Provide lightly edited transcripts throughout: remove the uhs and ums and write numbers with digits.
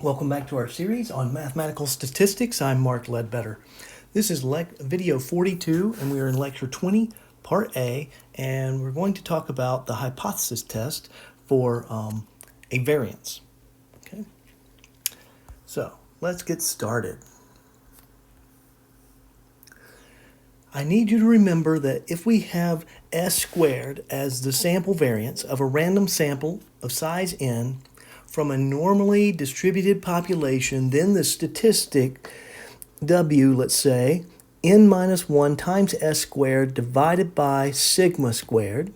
Welcome back to our series on mathematical statistics. I'm Mark Ledbetter. This is video 42, and we are in lecture 20, part A, and we're going to talk about the hypothesis test for a variance. Okay, so let's get started. I need you to remember that if we have S squared as the sample variance of a random sample of size n from a normally distributed population, then the statistic W, let's say, n minus 1 times S squared divided by sigma squared,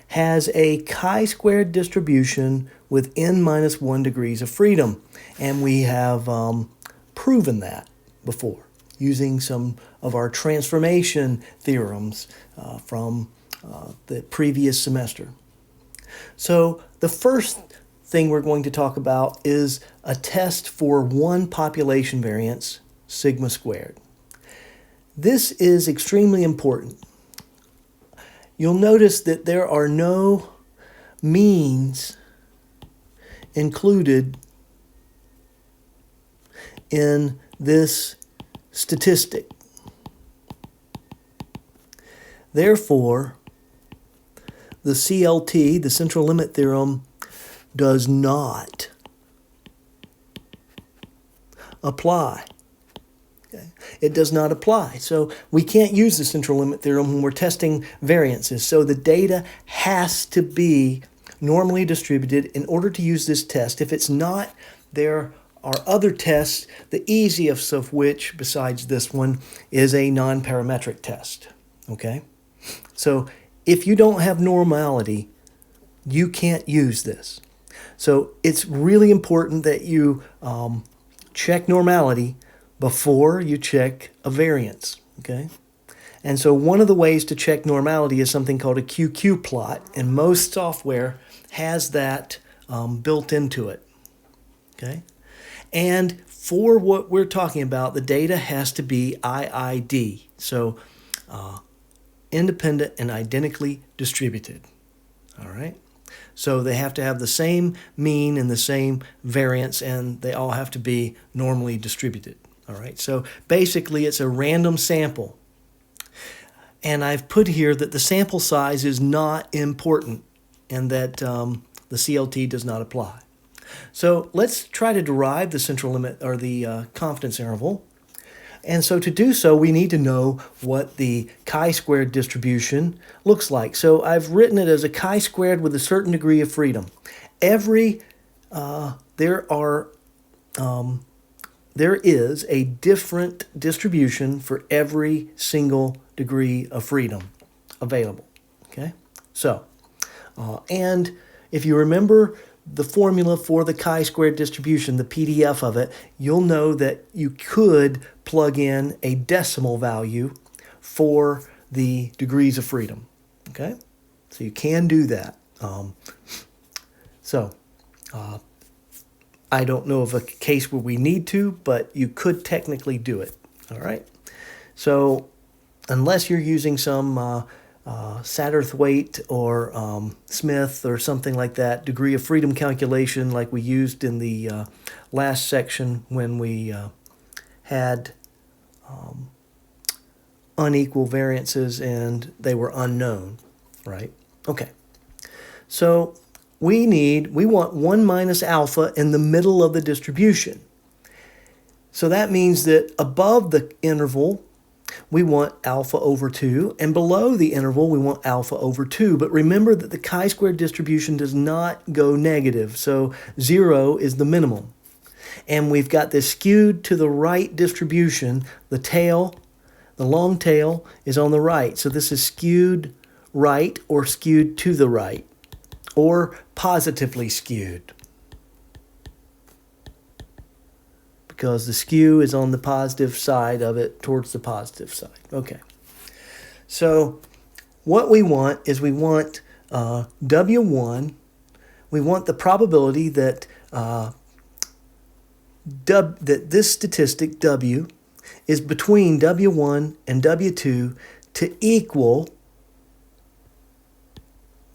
has a chi-squared distribution with n minus 1 degrees of freedom. And we have proven that before using some of our transformation theorems from the previous semester. So the first thing we're going to talk about is a test for one population variance, sigma squared. This is extremely important. You'll notice that there are no means included in this statistic. Therefore, the CLT, the central limit theorem, does not apply. Okay? It does not apply. So we can't use the central limit theorem when we're testing variances. So the data has to be normally distributed in order to use this test. If it's not, there are other tests, the easiest of which, besides this one, is a non-parametric test. Okay? So if you don't have normality, you can't use this. So it's really important that you check normality before you check a variance, okay? And so one of the ways to check normality is something called a QQ plot, and most software has that built into it, okay? And for what we're talking about, the data has to be IID, so independent and identically distributed, all right? So they have to have the same mean and the same variance, and they all have to be normally distributed. All right. So basically, it's a random sample. And I've put here that the sample size is not important and that the CLT does not apply. So let's try to derive the central limit or the confidence interval. And so to do so, we need to know what the chi-squared distribution looks like. So I've written it as a chi-squared with a certain degree of freedom. There is a different distribution for every single degree of freedom available. Okay, so and if you remember the formula for the chi-squared distribution, the PDF of it, you'll know that you could plug in a decimal value for the degrees of freedom, okay? So you can do that. I don't know of a case where we need to, but you could technically do it, all right? So unless you're using some Satterthwaite or Smith or something like that, degree of freedom calculation like we used in the last section when we had unequal variances and they were unknown, right? Okay, so we want 1 minus alpha in the middle of the distribution. So that means that above the interval, we want alpha over 2, and below the interval, we want alpha over 2. But remember that the chi-squared distribution does not go negative, so 0 is the minimum. And we've got this skewed to the right distribution. The tail, the long tail, is on the right. So this is skewed right or skewed to the right, or positively skewed, because the skew is on the positive side of it, towards the positive side. Okay. So what we want is we want W1. We want the probability that that this statistic, W, is between W1 and W2 to equal,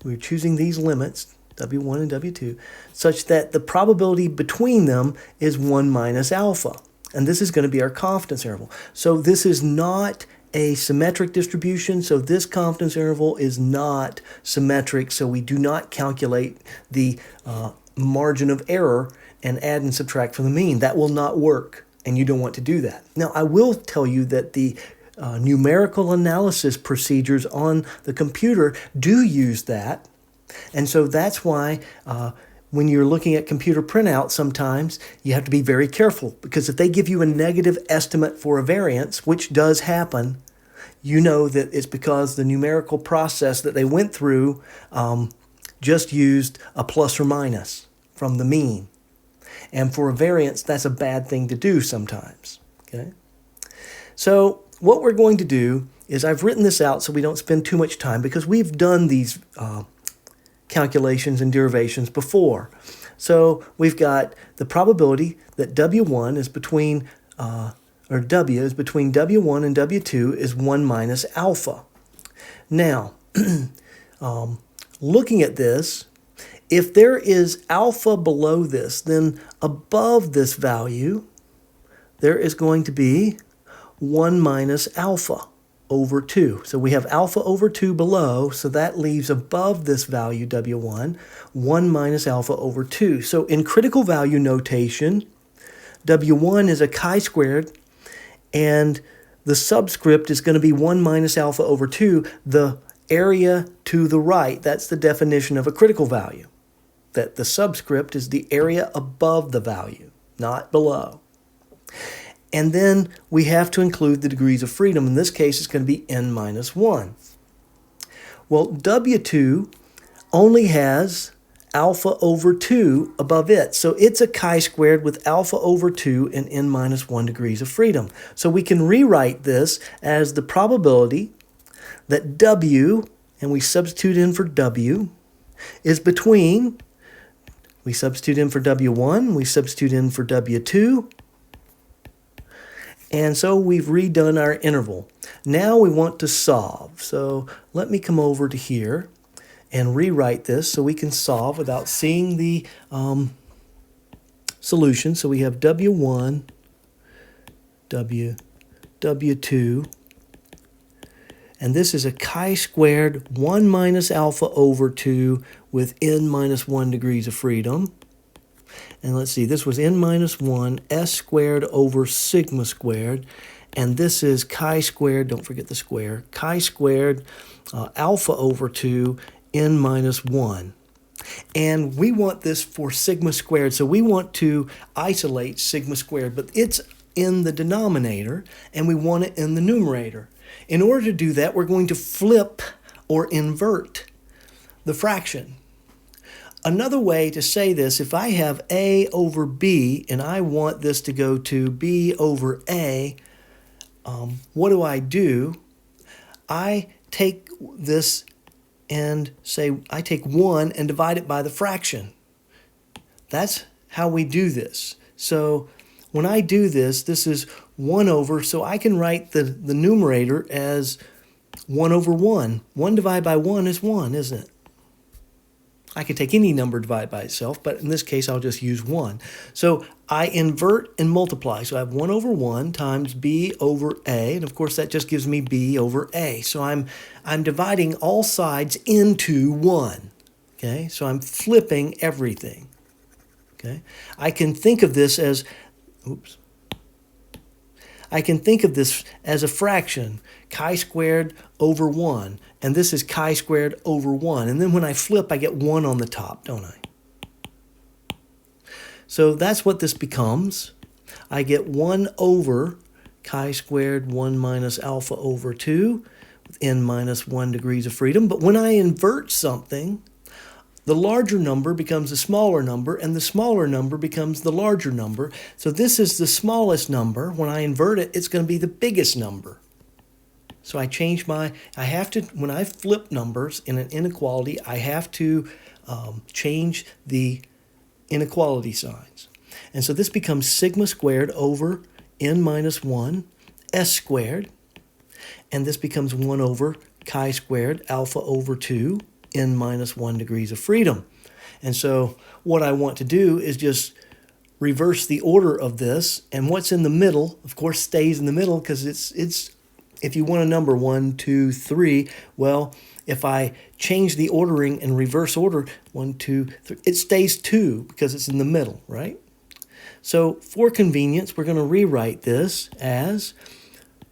we're choosing these limits, W1 and W2, such that the probability between them is 1 minus alpha. And this is going to be our confidence interval. So this is not a symmetric distribution, so this confidence interval is not symmetric, so we do not calculate the margin of error and add and subtract from the mean. That will not work, and you don't want to do that. Now, I will tell you that the numerical analysis procedures on the computer do use that, and so that's why when you're looking at computer printout, sometimes you have to be very careful, because if they give you a negative estimate for a variance, which does happen, you know that it's because the numerical process that they went through just used a plus or minus from the mean. And for a variance, that's a bad thing to do sometimes. Okay? So what we're going to do is, I've written this out so we don't spend too much time, because we've done these calculations and derivations before. So we've got the probability that W1 is between, or W is between W1 and W2 is 1 minus alpha. Now, looking at this, if there is alpha below this, then above this value, there is going to be 1 minus alpha over 2. So we have alpha over 2 below, so that leaves above this value, W1, 1 minus alpha over 2. So in critical value notation, W1 is a chi-squared, and the subscript is going to be 1 minus alpha over 2, the area to the right. That's the definition of a critical value, that the subscript is the area above the value, not below. And then we have to include the degrees of freedom. In this case, it's going to be n minus 1. Well, W2 only has alpha over 2 above it. So it's a chi-squared with alpha over 2 and n minus 1 degrees of freedom. So we can rewrite this as the probability that W, and we substitute in for W, is between, we substitute in for W1, we substitute in for W2, and so we've redone our interval. Now we want to solve. So let me come over to here and rewrite this so we can solve without seeing the solution. So we have W1, W2, and this is a chi-squared 1 minus alpha over 2 with n minus 1 degrees of freedom. And let's see, this was n minus 1, s squared over sigma squared. And this is chi-squared, don't forget the square, chi-squared alpha over 2, n minus 1. And we want this for sigma squared, so we want to isolate sigma squared, but it's in the denominator, and we want it in the numerator. In order to do that, we're going to flip or invert the fraction. Another way to say this, if I have A over B and I want this to go to B over A, what do? I take this and say, I take 1 and divide it by the fraction. That's how we do this. So when I do this, this is 1 over, so I can write the numerator as 1 over 1. 1 divided by 1 is 1, isn't it? I could take any number divided by itself, but in this case, I'll just use 1. So I invert and multiply. So I have 1 over 1 times B over A, and of course, that just gives me B over A. So I'm dividing all sides into 1. Okay, so I'm flipping everything. Okay, I can think of this as, I can think of this as a fraction, chi-squared over 1. And this is chi-squared over 1. And then when I flip, I get 1 on the top, don't I? So that's what this becomes. I get 1 over chi-squared 1 minus alpha over 2 with n minus 1 degrees of freedom. But when I invert something, the larger number becomes the smaller number, and the smaller number becomes the larger number. So this is the smallest number. When I invert it, it's going to be the biggest number. So I change I have to, when I flip numbers in an inequality, I have to change the inequality signs. And so this becomes sigma squared over n minus 1 s squared. And this becomes 1 over chi squared alpha over 2 n minus 1 degrees of freedom. And so what I want to do is just reverse the order of this, and what's in the middle, of course, stays in the middle because it's if you want a number 1, 2, 3, well, if I change the ordering and reverse order 1, 2, 3, it stays 2 because it's in the middle, right? So for convenience, we're going to rewrite this as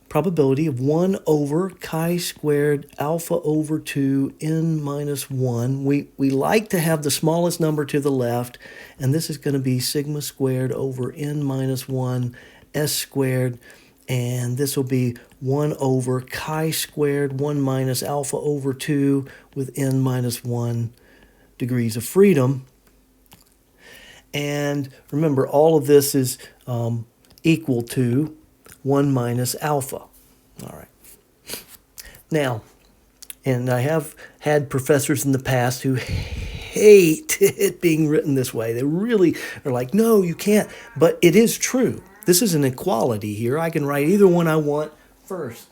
probability of 1 over chi-squared alpha over 2 n minus 1. We like to have the smallest number to the left, and this is going to be sigma squared over n minus 1 s squared, and this will be 1 over chi-squared 1 minus alpha over 2 with n minus 1 degrees of freedom. And remember, all of this is equal to 1 minus alpha. All right. Now, and I have had professors in the past who hate it being written this way. They really are like, no, you can't. But it is true. This is an equality here. I can write either one I want first.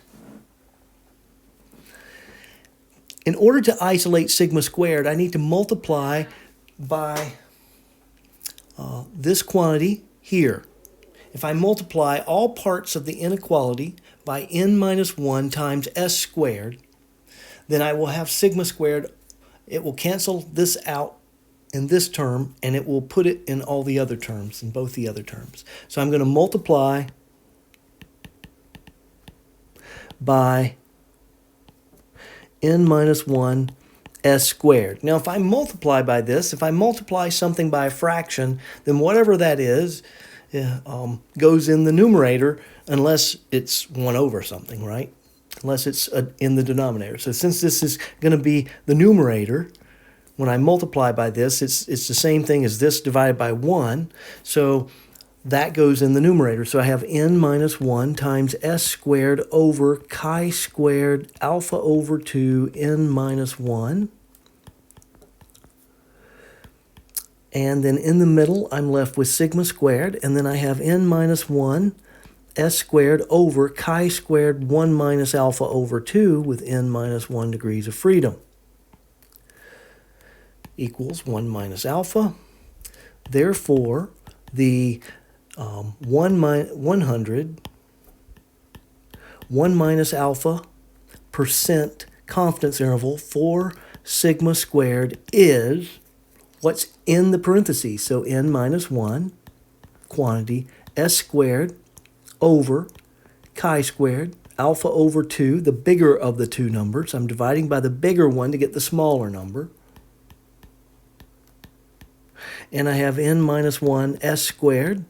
In order to isolate sigma squared, I need to multiply by this quantity here. If I multiply all parts of the inequality by n minus 1 times s squared, then I will have sigma squared. It will cancel this out in this term, and it will put it in all the other terms, in both the other terms. So I'm going to multiply by n minus 1 s squared. Now, if I multiply by this, if I multiply something by a fraction, then whatever that is goes in the numerator unless it's 1 over something, right? Unless it's in the denominator. So since this is going to be the numerator, when I multiply by this, it's the same thing as this divided by 1. So that goes in the numerator. So I have n minus 1 times s squared over chi squared alpha over 2 n minus 1. And then in the middle, I'm left with sigma squared. And then I have n minus 1 s squared over chi squared 1 minus alpha over 2 with n minus 1 degrees of freedom equals 1 minus alpha. Therefore, the 100 1 minus alpha percent confidence interval for sigma squared is what's in the parentheses. So n minus 1 quantity s squared over chi squared alpha over 2, the bigger of the two numbers. I'm dividing by the bigger one to get the smaller number. And I have n minus 1 s squared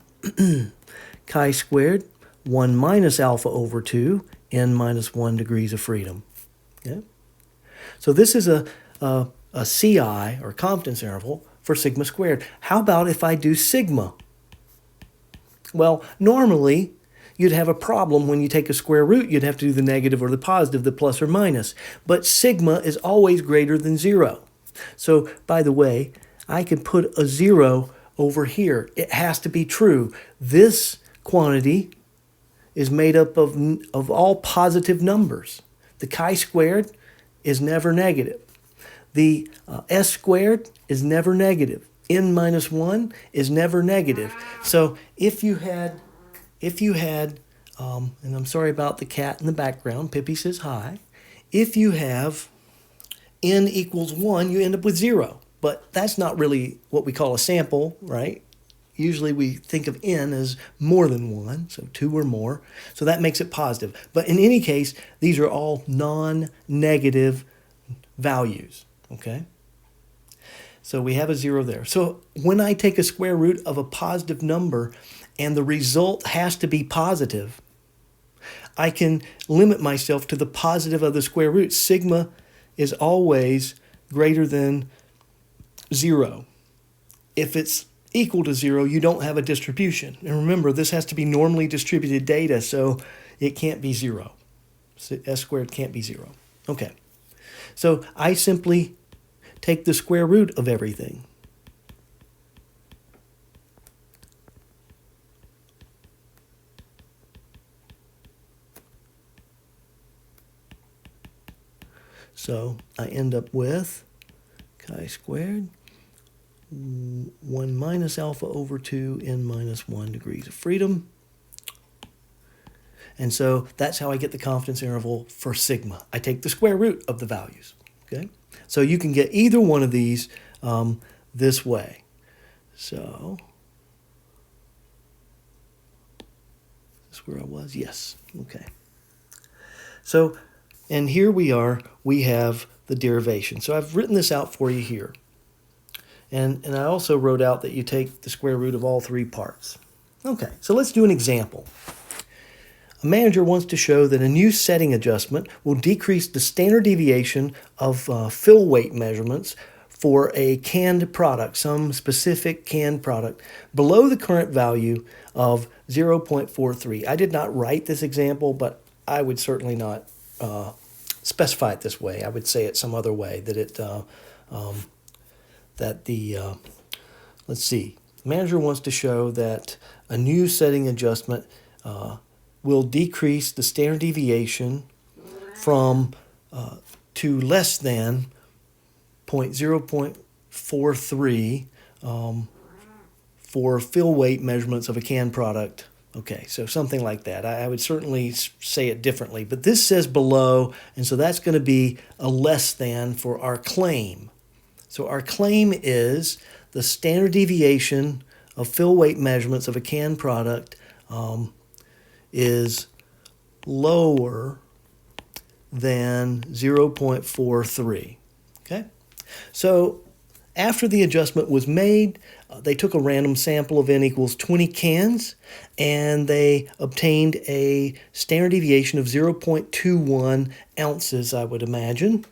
chi squared 1 minus alpha over 2 n minus 1 degrees of freedom. Okay? So this is a CI, or confidence interval, for sigma squared. How about if I do sigma? Well, normally you'd have a problem when you take a square root. You'd have to do the negative or the positive, the plus or minus. But sigma is always greater than 0. So, by the way, I can put a 0 over here. It has to be true. This quantity is made up of all positive numbers. The chi squared is never negative. The s squared is never negative. N minus 1 is never negative. So if you had, and I'm sorry about the cat in the background, Pippi says hi. If you have n equals 1, you end up with 0. But that's not really what we call a sample, right? Usually we think of n as more than 1, so 2 or more. So that makes it positive. But in any case, these are all non-negative values, okay? So we have a 0 there. So when I take a square root of a positive number and the result has to be positive, I can limit myself to the positive of the square root. Sigma is always greater than 0. If it's equal to 0, you don't have a distribution. And remember, this has to be normally distributed data, so it can't be 0. So s squared can't be 0. Okay. So I simply take the square root of everything. So I end up with chi squared 1 minus alpha over 2 n minus 1 degrees of freedom. And so that's how I get the confidence interval for sigma. I take the square root of the values. Okay, so you can get either one of these this way. So, is this where I was? Yes. Okay. So, and here we are. We have the derivation. So I've written this out for you here. And I also wrote out that you take the square root of all three parts. Okay, so let's do an example. A manager wants to show that a new setting adjustment will decrease the standard deviation of fill weight measurements for a canned product, some specific canned product, below the current value of 0.43. I did not write this example, but I would certainly not specify it this way. I would say it some other way, let's see, the manager wants to show that a new setting adjustment will decrease the standard deviation from to less than 0.43 for fill weight measurements of a canned product. Okay, so something like that. I would certainly say it differently, but this says below, and so that's going to be a less than for our claim. So our claim is the standard deviation of fill weight measurements of a canned product is lower than 0.43. Okay? So after the adjustment was made, they took a random sample of n equals 20 cans, and they obtained a standard deviation of 0.21 ounces, I would imagine.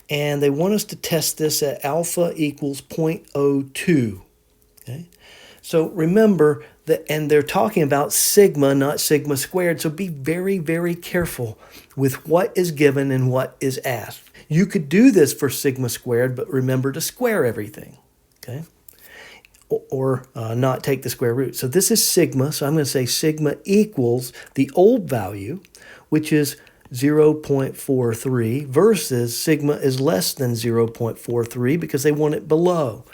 And they want us to test this at alpha equals 0.02. Okay? So remember that, and they're talking about sigma, not sigma squared, so be very, very careful with what is given and what is asked. You could do this for sigma squared, but remember to square everything, okay? Or not take the square root. So this is sigma, so I'm going to say sigma equals the old value, which is 0.43, versus sigma is less than 0.43 because they want it below.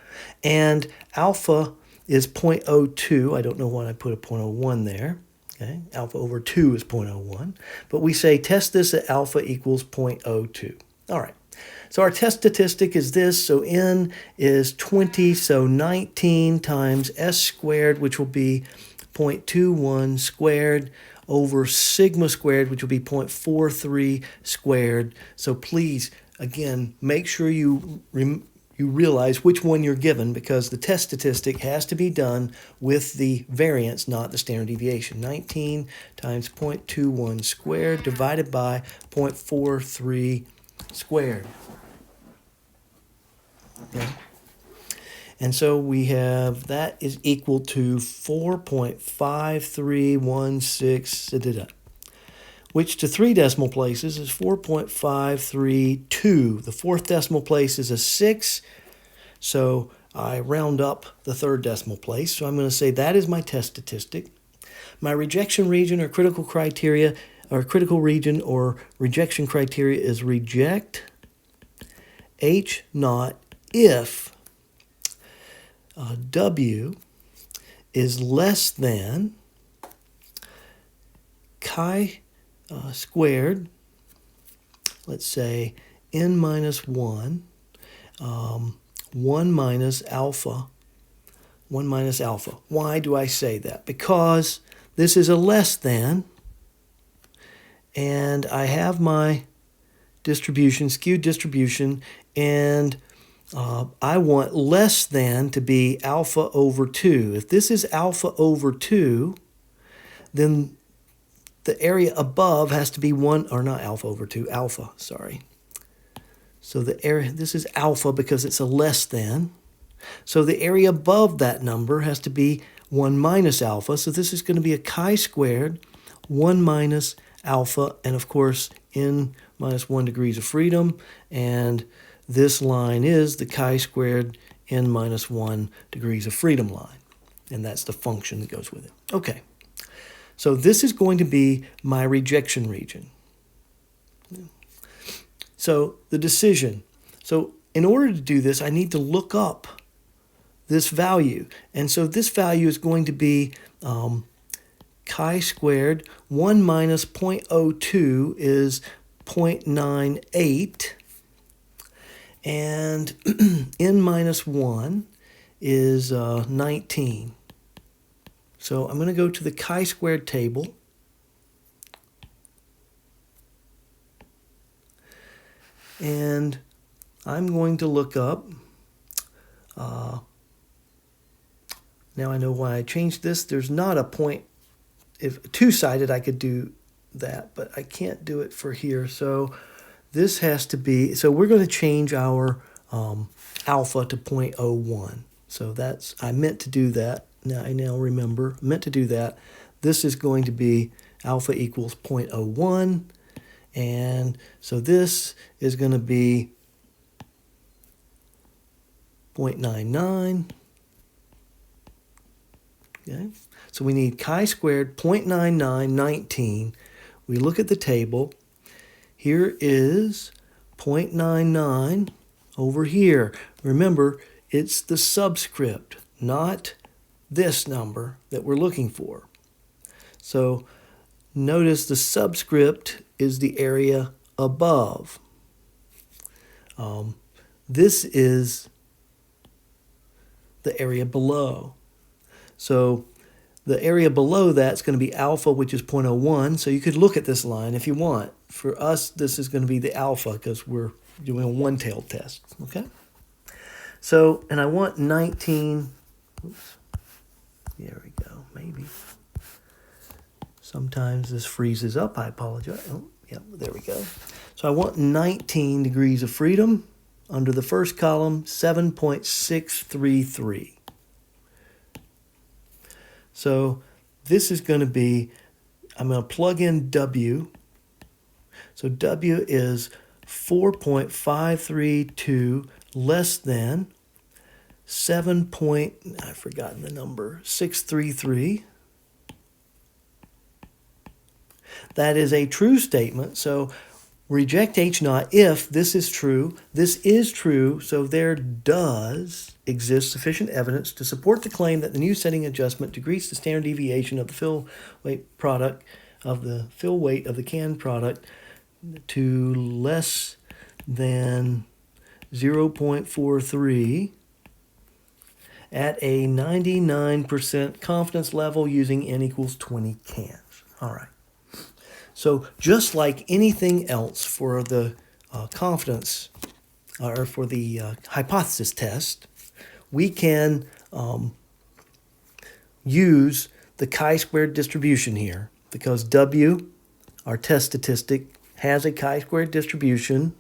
And alpha is 0.02. I don't know why I put a 0.01 there. Okay, alpha over 2 is 0.01. But we say test this at alpha equals 0.02. All right. So our test statistic is this. So n is 20, so 19 times s squared, which will be 0.21 squared, over sigma squared, which will be 0.43 squared. So please, again, make sure you realize which one you're given, because the test statistic has to be done with the variance, not the standard deviation. 19 times 0.21 squared divided by 0.43 squared. Okay. And so we have that is equal to 4.5316, which to 3 decimal places is 4.532. The 4th decimal place is a 6, so I round up the 3rd decimal place. So I'm going to say that is my test statistic. My rejection region or critical criteria, or critical region or rejection criteria is reject H naught if W is less than chi squared, let's say n minus 1, 1 minus alpha, 1 minus alpha. Why do I say that? Because this is a less than, and I have my distribution, skewed distribution, and I want less than to be alpha over 2. If this is alpha over 2, then the area above has to be 1, or not alpha over 2, alpha, sorry. So the area, this is alpha because it's a less than. So the area above that number has to be 1 minus alpha. So this is going to be a chi squared, 1 minus alpha, and of course, n minus 1 degrees of freedom. And this line is the chi squared n minus 1 degrees of freedom line. And that's the function that goes with it. Okay, so this is going to be my rejection region. So the decision. So in order to do this, I need to look up this value. And so this value is going to be chi squared. 1 minus 0.02 is 0.98. And n minus 1 is 19. So I'm going to go to the chi-squared table. And I'm going to look up, now I know why I changed this. There's not a point, if two-sided I could do that, but I can't do it for here. So this has to be, so we're going to change our alpha to 0.01. So that's, I meant to do that. Now I remember, I meant to do that. This is going to be alpha equals 0.01. And so this is going to be 0.99. Okay. So we need chi squared 0.9919. We look at the table. Here is 0.99 over here. Remember, it's the subscript, not this number that we're looking for. So notice the subscript is the area above. This is the area below. So the area below that's going to be alpha, which is 0.01. So you could look at this line if you want. For us, this is going to be the alpha because we're doing a one-tailed test. Okay? So, and I want 19. Oops. There we go. Maybe. Sometimes this freezes up. I apologize. Oh, yeah, there we go. So I want 19 degrees of freedom. Under the first column, 7.633. So this is going to be, I'm going to plug in W. So W is 4.532 less than 7. I've forgotten the number, 633. That is a true statement. So reject H naught if this is true. This is true, so there does exist sufficient evidence to support the claim that the new setting adjustment decreased the standard deviation of the fill weight of the canned product to less than 0.43 at a 99% confidence level using n equals 20 cans. All right. So just like anything else for the confidence or for the hypothesis test, we can use the chi-squared distribution here because W, our test statistic, has a chi-squared distribution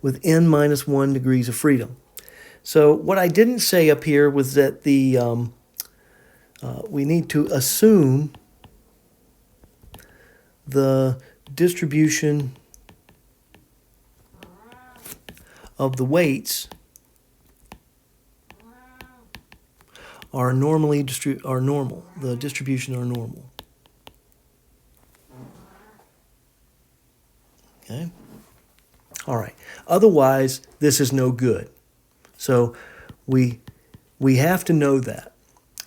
with n minus 1 degrees of freedom. So what I didn't say up here was that we need to assume the distribution of the weights are normal. The distribution are normal. Okay. All right. Otherwise, this is no good. So we have to know that.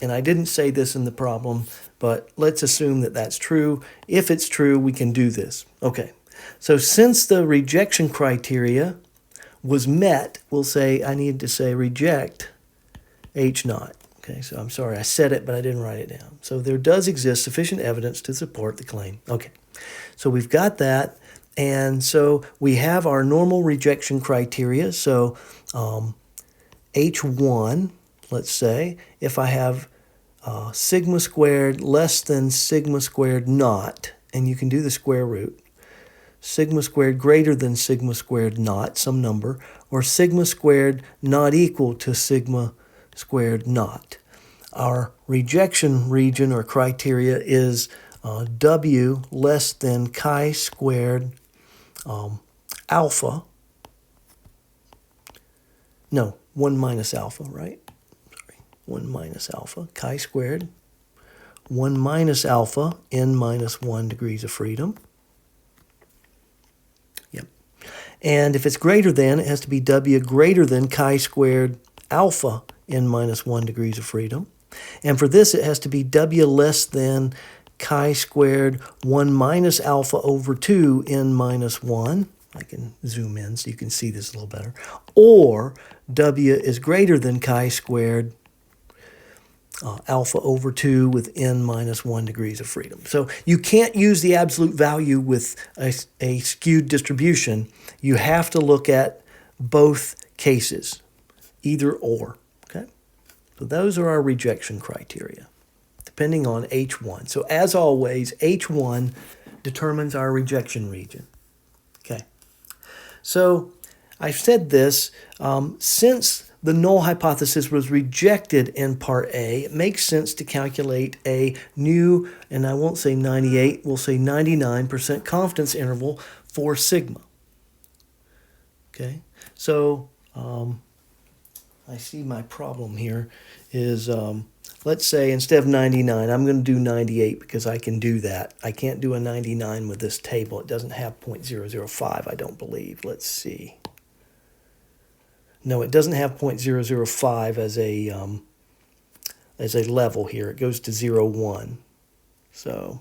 And I didn't say this in the problem, but let's assume that that's true. If it's true, we can do this. Okay. So since the rejection criteria was met, we'll say I need to say reject H naught. Okay, so I'm sorry, I said it, but I didn't write it down. So there does exist sufficient evidence to support the claim. Okay, so we've got that. And so we have our normal rejection criteria. So H1, let's say, if I have sigma squared less than sigma squared naught, and you can do the square root, sigma squared greater than sigma squared naught, some number, or sigma squared not equal to sigma squared naught. Our rejection region or criteria is W less than chi squared alpha. No, 1 minus alpha, right? Sorry, 1 minus alpha, chi squared. 1 minus alpha, n minus 1 degrees of freedom. Yep. And if it's greater than, it has to be W greater than chi squared alpha n minus 1 degrees of freedom. And for this, it has to be w less than chi-squared 1 minus alpha over 2 n minus 1. I can zoom in so you can see this a little better. Or w is greater than chi-squared alpha over 2 with n minus 1 degrees of freedom. So you can't use the absolute value with a skewed distribution. You have to look at both cases, either or. Okay? So those are our rejection criteria, depending on H1. So as always, H1 determines our rejection region. Okay. So I've said this, since the null hypothesis was rejected in part A, it makes sense to calculate a new, and I won't say 98, we'll say 99% confidence interval for sigma. Okay, so I see my problem here is, let's say instead of 99, I'm going to do 98 because I can do that. I can't do a 99 with this table. It doesn't have 0.005, I don't believe. Let's see. No, it doesn't have 0.005 as a level here. It goes to 0.1. So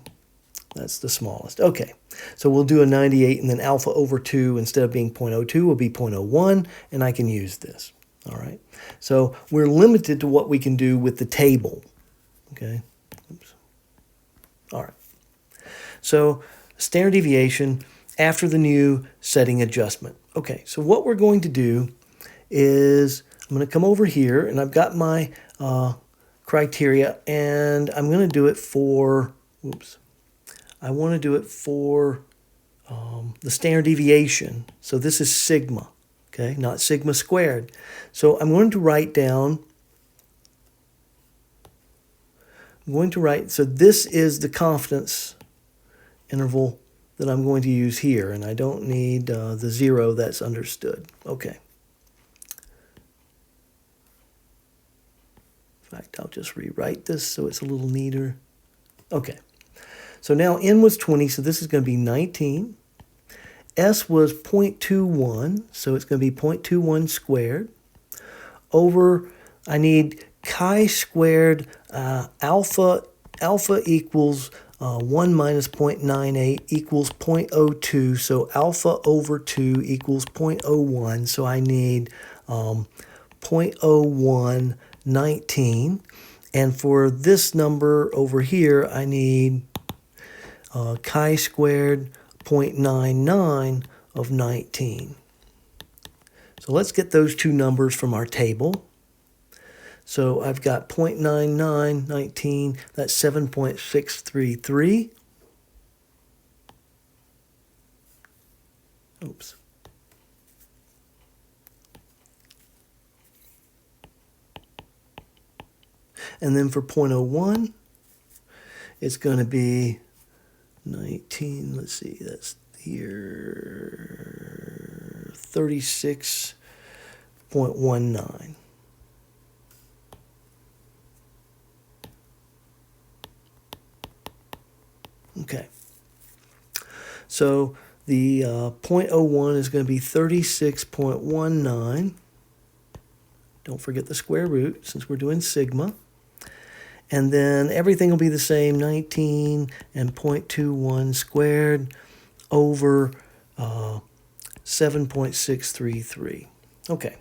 that's the smallest. Okay, so we'll do a 98, and then alpha over 2, instead of being 0.02, will be 0.01, and I can use this. All right, so we're limited to what we can do with the table. Okay, oops. All right, so standard deviation after the new setting adjustment. Okay, so what we're going to do is I'm going to come over here, and I've got my criteria, and I'm going to do it for, I want to do it for the standard deviation. So this is sigma, okay, not sigma squared. So I'm going to write down, so this is the confidence interval that I'm going to use here, and I don't need the 0, that's understood. Okay. In fact, I'll just rewrite this so it's a little neater. Okay, so now n was 20, so this is going to be 19. S was 0.21, so it's going to be 0.21 squared. Over, I need chi-squared alpha equals 1 minus 0.98 equals 0.02, so alpha over 2 equals 0.01, so I need 0.01 19, and for this number over here, I need chi-squared 0.99 of 19. So let's get those two numbers from our table. So I've got 0.99, 19, that's 7.633. Oops. And then for 0.01, it's going to be 19, let's see, that's here, 36.19. Okay. So the 0.01 is going to be 36.19. Don't forget the square root since we're doing sigma. And then everything will be the same, 19 and 0.21 squared over 7.633. Okay,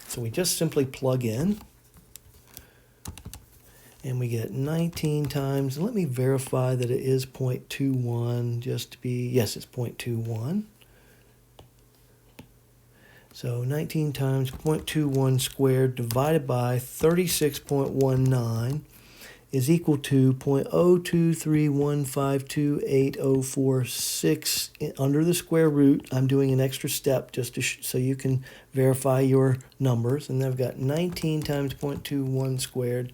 so we just simply plug in, and we get 19 times, and let me verify that it is 0.21, just to be, yes, it's 0.21. So 19 times 0.21 squared divided by 36.19 is equal to 0.023152846 under the square root. I'm doing an extra step just to so you can verify your numbers. And then I've got 19 times 0.21 squared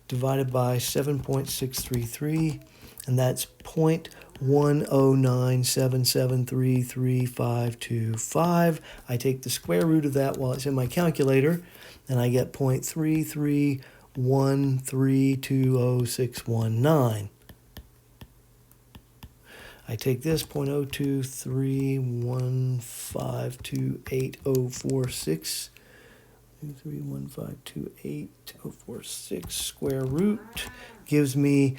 divided by 7.633, and that's 0.10977333525. I take the square root of that while it's in my calculator, and I get 0.331320619. I take this 0.023152846 231528046 square root gives me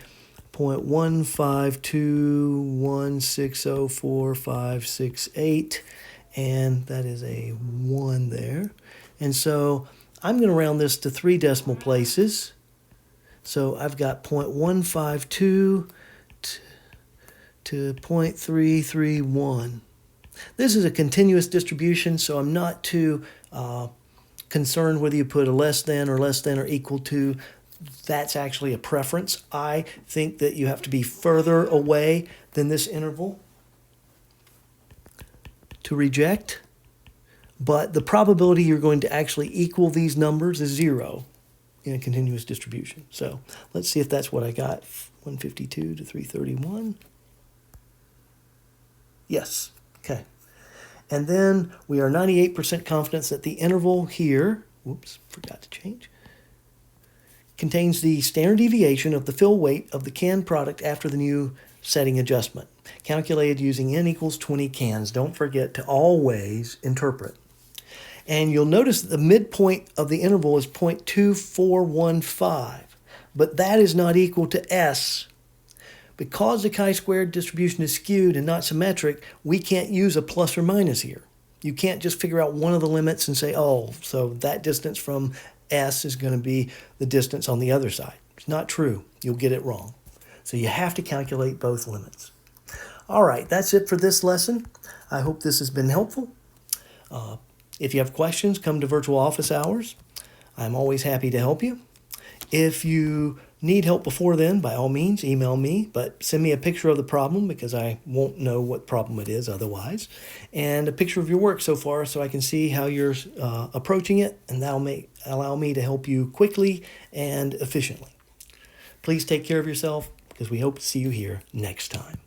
0.15216045568, and that is a 1 there. And so I'm going to round this to 3 decimal places. So I've got 0.152 to 0.331. This is a continuous distribution, so I'm not too concerned whether you put a less than or equal to. That's actually a preference. I think that you have to be further away than this interval to reject, but the probability you're going to actually equal these numbers is 0 in a continuous distribution. So let's see if that's what I got. 152 to 331. Yes. Okay. And then we are 98% confident that the interval here, whoops, forgot to change, contains the standard deviation of the fill weight of the canned product after the new setting adjustment, calculated using n equals 20 cans. Don't forget to always interpret. And you'll notice that the midpoint of the interval is 0.2415, but that is not equal to S. Because the chi-squared distribution is skewed and not symmetric, we can't use a plus or minus here. You can't just figure out one of the limits and say, oh, so that distance from S is going to be the distance on the other side. It's not true. You'll get it wrong. So you have to calculate both limits. All right, that's it for this lesson. I hope this has been helpful. If you have questions, come to virtual office hours. I'm always happy to help you. If you need help before then, by all means, email me, but send me a picture of the problem because I won't know what problem it is otherwise, and a picture of your work so far so I can see how you're approaching it, and that'll allow me to help you quickly and efficiently. Please take care of yourself because we hope to see you here next time.